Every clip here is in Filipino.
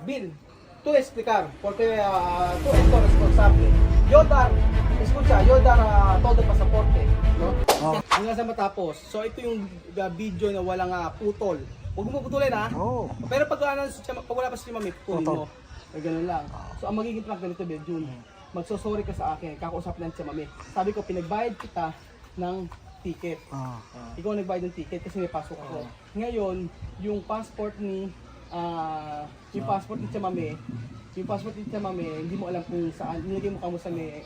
Bill, tú explicar, porque tú esto responsable. Yo dar, escucha, yo dar todo pasaporte, no? Oh. Hanggang sa matapos. So ito yung video na walang putol. Huwag mo putulin ha. Oh. Pero pag wala pa si Mami, putulin Putol. mo. Ay, ganun lang. So ang magiging track ganito, Bill, June. Magsosorry ka sa akin, kakausap lang si Mami. Sabi ko, pinagbayad kita ng ticket. Ah. Ikaw nagbayad ng ticket kasi may pasok ako. Ngayon, yung passport ni Chamame, hindi mo alam kung saan, nilagay mo kamo sa may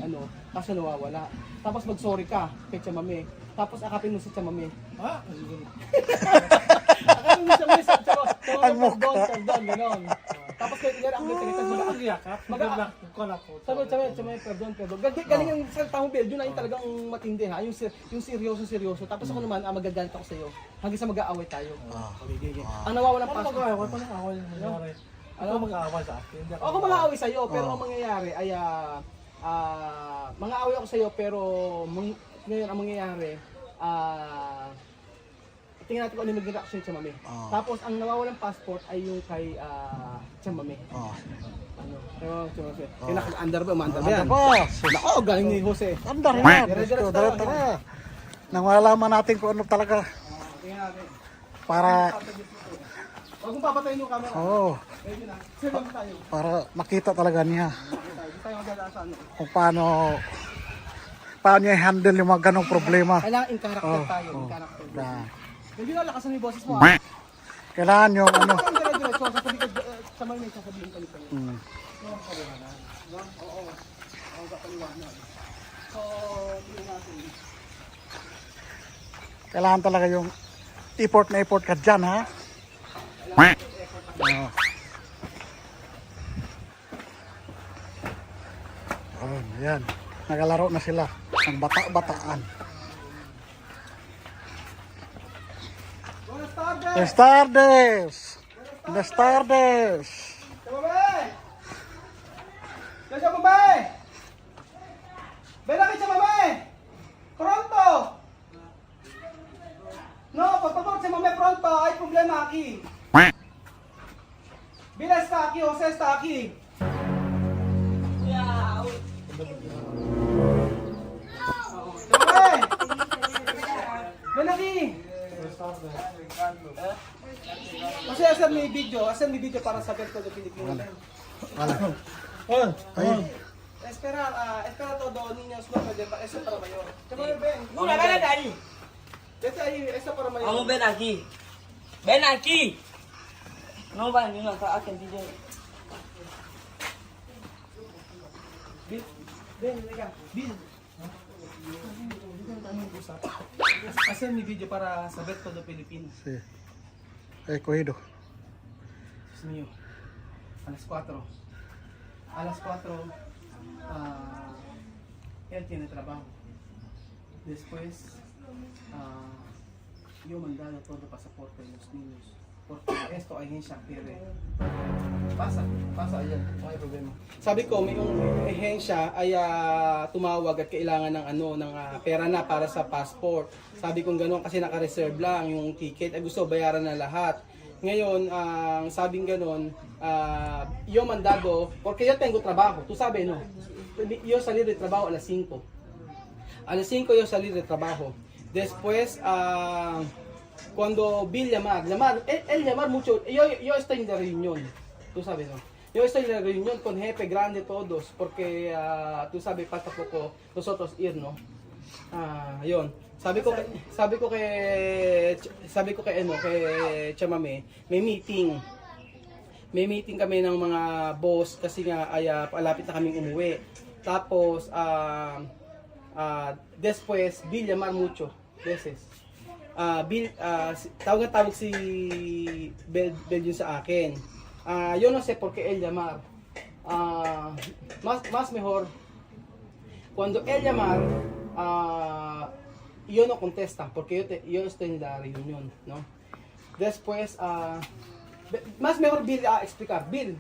kaso nawawala. Tapos mag-sorry ka kay Chamame. Tapos akapin mo si Chamame. Ha? Akapin mo si Chamame sa Ang perdon, gano'n. Tapos kaya tingnan ang ganito Wala mo. kang yakap. Maganda ko na po. Sabi, perdon. Galing yung salita mo, Bel. Yun ay talagang matindi ha. Yung seryoso. Tapos ako naman, magagalit ako sa'yo. Hanggang sa mag-aaway tayo. Ang nawawalang Ano passport. mag-aaway? Paano away nangyari? Ano mag-aaway sa akin? Hindi Ako mag-aaway sa'yo, pero ang mangyayari ay mga-aaway ako sa'yo, pero ngayon ang mangyayari, tingnan natin kung ano yung maging reaction ni Chamame. Tapos ang nawawalang passport ay yung kay Chamame. Ah. Pero Chamame, kinaka-under ba? Umandar ba yan? Ano ba? Nako, galing ni Jose. Andar yan. Dire-diretso Diretso na. Nang malaman natin kung ano talaga. Tingnan natin. Para, Huwag mong papatayin yung camera. oh, Pwede na. Sige tayo. para makita talaga niya Hindi tayo magdala sa ano. kung paano niya i-handle yung mga ganong problema. Kailangan in character Oh, tayo. oh. In character. Na, Hindi na lakasan mo yung boses mo. kailangan yung ano. Ang dire-diretso. Sasabihin ka, Chamame, may sasabihin ka nito. Mm. Oo. Ang kapaliwanag. So, tingnan natin. Kailangan talaga yung effort na effort ka dyan, ha? Oh. Oh, yan. Nagalaro na sila ng bata-bataan. Buenas tardes! Buenas tardes! Buenas tardes! Chamame! Chamame! Ven aquí, Chamame! Pronto! No, por favor, Chamame, pronto. Hay problema aquí. Bila está aquí, José está aquí. Chamame! Ven aquí! Kasi asan may video para saber todo Pilipino. Wala. Oh, Ay, Espera todo, niños, no pueden, eso para mayor. Chamame, ven. Una, ven acá ahí. Vete ahí, eso para mayor. Vamos, ven aquí. Ven aquí. No va ni una acá en DJ. Bill, ven, liga. Bill. Asan may video para saber todo Pilipino. sí. Cogido. Dios mío. A las 4. A las 4, él tiene trabajo. Después, yo mandado todo pasaporte de los niños. Porque esto ay agencia quiere. Pasa ayan, no hay problema. Sabi ko, may yung ahensya ay tumawag at kailangan ng pera na para sa passport. Sabi ko gano'n kasi naka-reserve lang yung ticket, ay gusto bayaran na lahat. Ngayon, ang sabing gano'n, yo mandado, porque yo tengo trabajo, tu sabe no? Yo salir de trabajo a las 5. A las 5 yo salir de trabajo. Después, cuando Bill él llamar mucho, yo estoy en la reunión, tú sabes, ¿no? Yo estoy en la reunión con jefe grande todos, porque tú sabes, falta poco nosotros ir, ¿no? Yun. Sabi ko kay Chamame, may meeting. May meeting kami ng mga boss kasi nga ay palapit na kaming umuwi. Tapos después Bill llamar mucho veces. Bill, tawag si Bel yun sa akin. Yo no sé por qué él llamar. Más mejor cuando él llamar, yo no contesta porque yo estoy en la reunión, ¿no? Después, más mejor Bill explicar. Bill,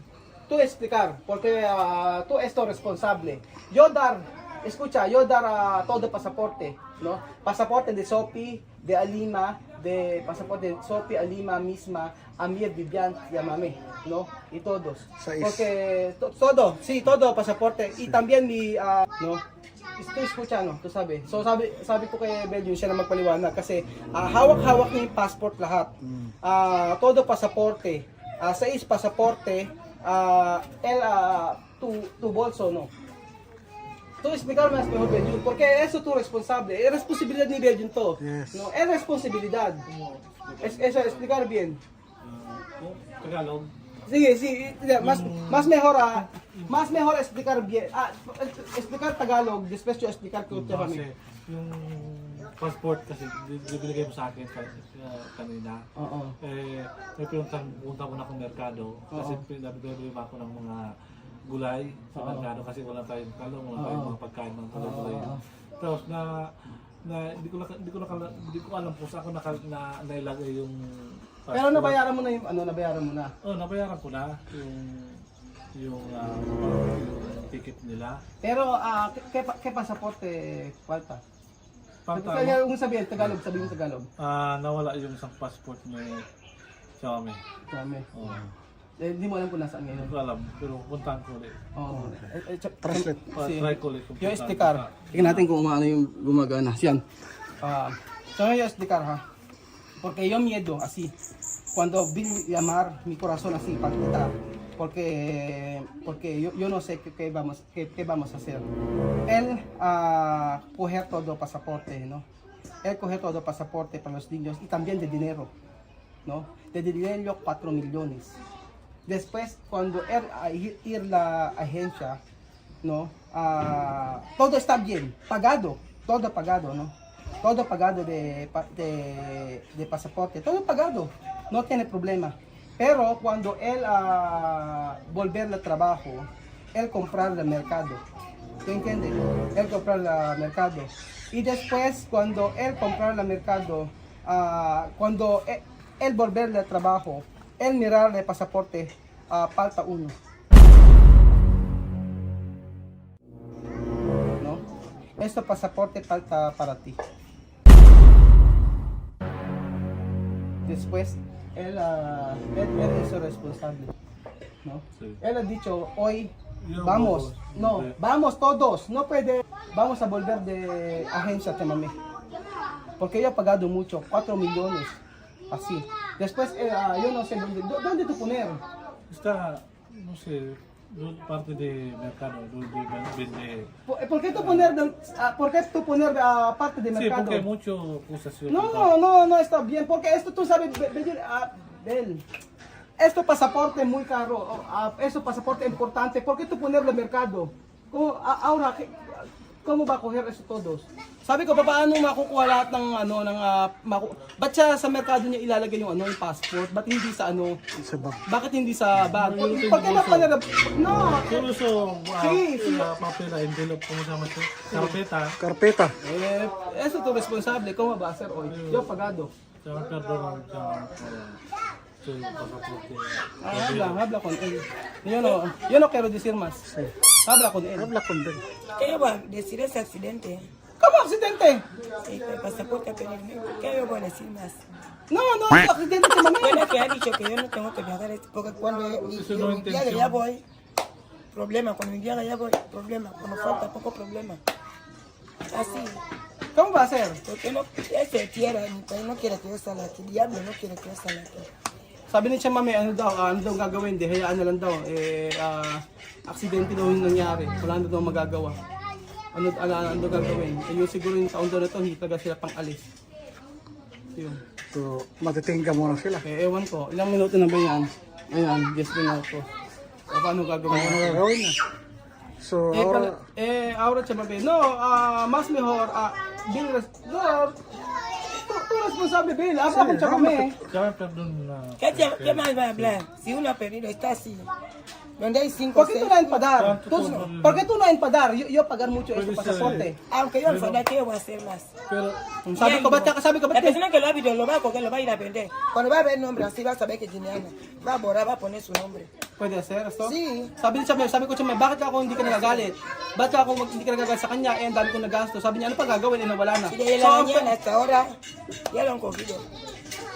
tú explicar porque tú esto responsable. Yo dar todo pasaporte, ¿no? Pasaporte de Sophie, de Alima, de pasaporte, Sophie, Alima, Misma, Amir, Vivian, Yamame, ¿no? Y todos. 6. Porque todo, sí, todo pasaporte. Y también ¿no? Esto escucha, no? Ito sabi. So sabi ko kay Belgium siya na magpaliwanag kasi hawak-hawak niya yung passport lahat. Todo pasaporte. 6 pasaporte, tu bolso, no? Tú explicar más mejor Belgium, porque eso tú responsable, es responsabilidad ni Belgium to. Yes. No, es responsabilidad. Eso explicar bien. Tagalog. Sige, sí, más mejor explicar bien. Explicar Tagalog, después yo explicar ko Kasi kami. yung passport kasi binigay mo sa akin kanina. Oo. May punta muna akong merkado kasi pinabili ako ng mga gulay sa merkado kasi wala tayong kalong, wala tayong mga pagkain ng gulay. Tapos hindi ko alam kung saan ko nailagay yung passport. Pero nabayaran mo na yung nabayaran mo na. Oh, nabayaran ko na yung ticket nila. Pero kay pasaporte falta. Pagka Kaya kung sabihin Tagalog. nawala yung isang passport ni Xiaomi. Kami. Oh. Hindi mo alam kung nasaan ngayon. Hindi ko alam, pero puntahan ko ulit. Oo. Translate. Try ko ulit. kung Yung puntahan SD card. ko. Tingnan natin kung ano yung gumagana. Siyan. So yung SD card ha. Porque yo miedo así. Cuando vi llamar mi corazón así palpita. Porque yo no sé qué vamos a hacer. Él coger todo pasaporte, ¿no? Él coger todo pasaporte para los niños y también de dinero, ¿no? De dinero 4 millones. Después, cuando él ir la agencia, ¿no? Todo está bien, pagado, todo pagado, ¿no? Todo pagado de pasaporte, todo pagado, no tiene problema. Pero cuando él volver al trabajo, él comprar el mercado, ¿tú entiendes? Él comprar el mercado. Y después, cuando él comprar el mercado, cuando él volver al trabajo, él mirar el pasaporte, falta uno. ¿No? Este pasaporte falta para ti. Después, él es el responsable. ¿No? Sí. Él ha dicho, hoy Yo vamos, no, sí. vamos todos, no puede, vamos a volver de agencia Temame. Porque yo he pagado mucho, 4 millones, así. Después, yo no sé dónde tú poner. Está, no sé, parte de mercado, donde vende. ¿Por qué tú poner, parte de Sí, mercado? porque hay mucho acusación. No está bien, porque esto tú sabes, Bel, esto pasaporte muy caro, esto pasaporte importante, ¿por qué tú ponerlo en mercado? Ahora, ¿cómo va a coger eso todos? Sabi ko, paano makukuha lahat ng ba't siya sa merkado niya ilalagay yung yung passport? Ba't hindi sa Sa bag. bakit hindi sa bag? ¿Por qué no poner, no? Solo so, Sí, sí. papel, envelope, ¿cómo se llama esto? Carpeta. Carpeta. Eso tu responsable, ¿cómo va a ser hoy? Yo pagado. Perdón, soy pasaporte. Habla con él. Yo no quiero decir más. Habla con él. Habla con él. ¿Qué yo voy a decir ese accidente? ¿Cómo accidente? El pasaporte perdido. ¿Qué yo voy a decir más? No, accidente te mamé. Bueno, que ha dicho que yo no tengo que viajar, porque cuando no mi día de allá voy, problema. Cuando mi día de allá voy, problema. Cuando falta poco, problema. Así. ¿Cómo va a ser? Porque no, él se quiera, mi país no quiere que yo salga aquí. El diablo no quiere que yo salga aquí. Sabi ni siya mami, ano daw gagawin, di hayaan na lang daw. Aksidente daw yung nangyari. Wala na daw magagawa. Ano daw gagawin? Yung siguro yung taon daw na to, hindi talaga sila pang alis. Yun. So, matitingga muna sila. Ewan ko, ilang minuto na ba yan? Ayan, 10 minuto. O paano gagawin? Ano gagawin na? So, ahora, Ahora siya mami, no, más mejor, tú responsable, Bill. Habla con Chacomé. Sabi, perdón. ¿Qué más va a hablar? Si uno ha perdido, está así. Donde hay 5 ¿Por qué tú no empadar? ¿Por qué tú no empadar? Yo pagar mucho este pasaporte. Aunque yo enfadar, ¿qué voy a hacer más? Pero, Sabi ko, La persona que lo ha visto lo va a coger, lo va a ir a vender. Cuando va a ver nombre así, va a saber que tiene Ana. Va a borrar, va a poner su nombre. Pwede hacer esto? Sí. Sabi ko siya, bakit ako hindi ka nagagalit? Bakit ako hindi ka nagagalit sa kanya? Ang dami kong nagasto. Sabi niya, ano pa gagawin? Nawala na. Y desde la mañana hasta ahora, ya lo han cogido.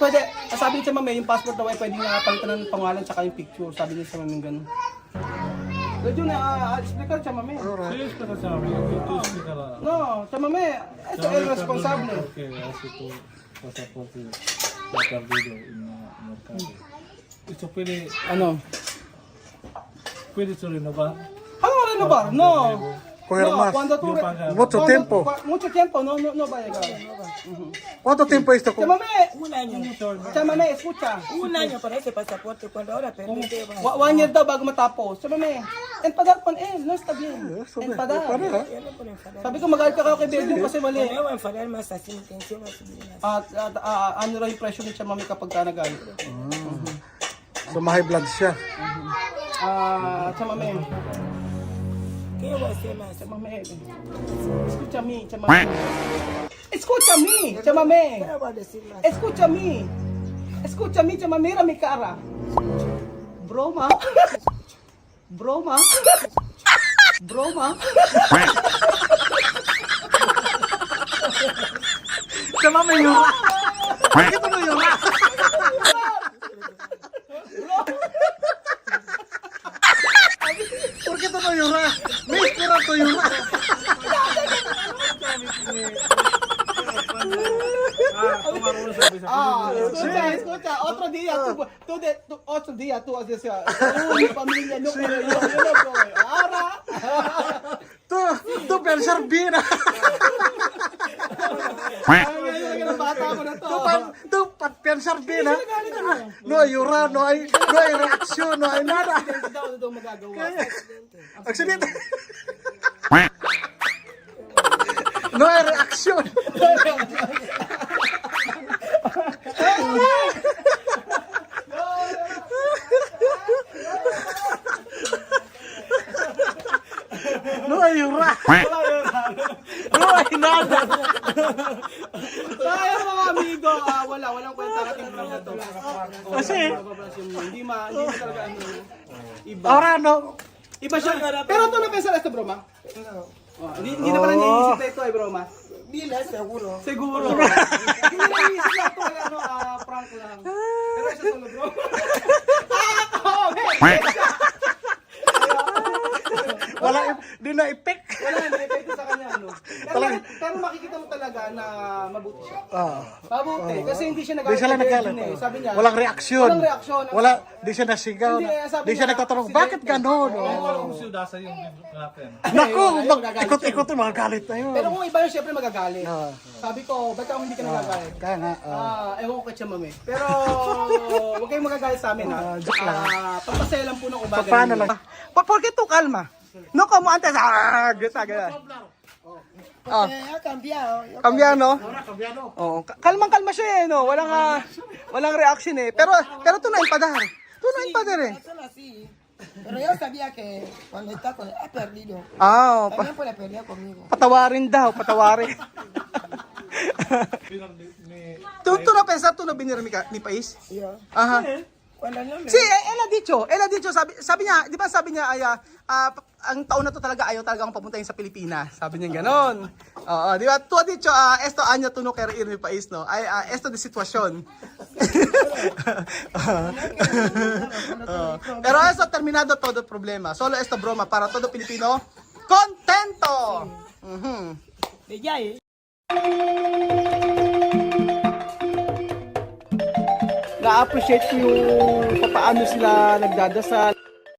pwede, sabi niya sa mami, yung passport daw ay pwedeng palitan ng pangalan tsaka yung picture. Sabi niya sa mami ganun. Medyo na, explica sa mami. Sí, pero sabi, ito explicará. No, sa mami, ito ay responsable. Porque hace tu pasaporte está perdido en el mercado. Esto puede ser renovado. Ano rin ba? No. Coger más. Mucho tiempo. Mucho tiempo, no va a llegar. ¿Cuánto tiempo esto? Sa mami, Un año. sa mami, escucha. Un año para ese pasaporte. Cuando ahora permite. 1 year daw bago matapos. Sa mami, empadar con él, no está bien. Empadar. Yo no puedo enfadar. Sabi ko magalit ka kay Belgium kasi mali. No me voy a enfadar más así. Intención así. At ano raw yung pressure ni siya mami kapag ka nagalit. So, high blood siya. Sa mami, ¿Qué voy a hacer más? sa mami. Escúchame, sa mami. Escúchame, sa mami. ¿Qué voy a decir más? Escúchame. Escúchame, sa mami, mira mi cara. Broma. Broma. Broma. Sa mami yun. Bakit mo yun? ¿Por qué tú no lloras? Me espera tu llorar. Escucha. Otro día tú haces mi familia no puede, yo no puedo. Ahora. Tú pensar bien. Bata ko na to. Tú pensar bien. No hay llorar, no hay reacción, no hay nada. Hindi daw magagawa. Accidente. No hay reacción. No hay llorar. No hay nada. Kaya mga amigo, walang kwenta natin vlog na to. Kasi, hindi talaga ano, iba. ahora no. Iba siya. Pero ito na pensar ito, broma. Hindi na pala niisip na ito ay broma. Dile, seguro. Siguro. Hindi na niisip na ito ay prank lang. Pero siya solo, bro. Wala, di na ipik. Wala, may epekto sa kanya, no? Pero makikita mo talaga na mabuti siya. Mabuti, kasi hindi siya Di nagalit. siya nagalit. Sabi niya, Walang reaksyon. Walang reaksyon. Wala, di siya nasigaw. Hindi, sabi Di siya niya, nagtatanong, sige. bakit ganon? Kung siyudasa yung natin. Naku, magagalit ikot-ikot yung mga galit na yun. Pero kung iba yun, syempre magagalit. Sabi ko, ba't ako hindi ka nagagalit? Kaya nga, Ewan ko kay Tia Mami. Pero, huwag kayong magagalit sa amin, ha? joke lang. Pagpasaya lang po ng umaga. Paano lang? ¿Por qué tú calma? No como antes. Gano'n. Ha cambiado. Cambia, no? Oo. Kalmang-kalma siya, eh, no? Walang reaction, eh. Pero tú no empadar. Tú no empadar, eh. Son así. Pero yo sabía que cuando está con ha perdido. También puede pelear conmigo. Patawarin daw, patawarin. ¿Tú no pensar tú no venir mi país? Yo. Ajá. Cuando no me. Sí, él ha dicho, sabi niya, di ba sabi niya, ang taon na to talaga ayaw talaga akong papuntahin sa Pilipinas. Sabi niya ganon. Oo, di ba? Tu ha dicho, esto año tú no quieres ir mi país, no? Esto de situación. Pero eso terminado todo problema. Solo esto broma para todo Pilipino. Contento! De ya, Na-appreciate ko yung paano sila nagdadasal.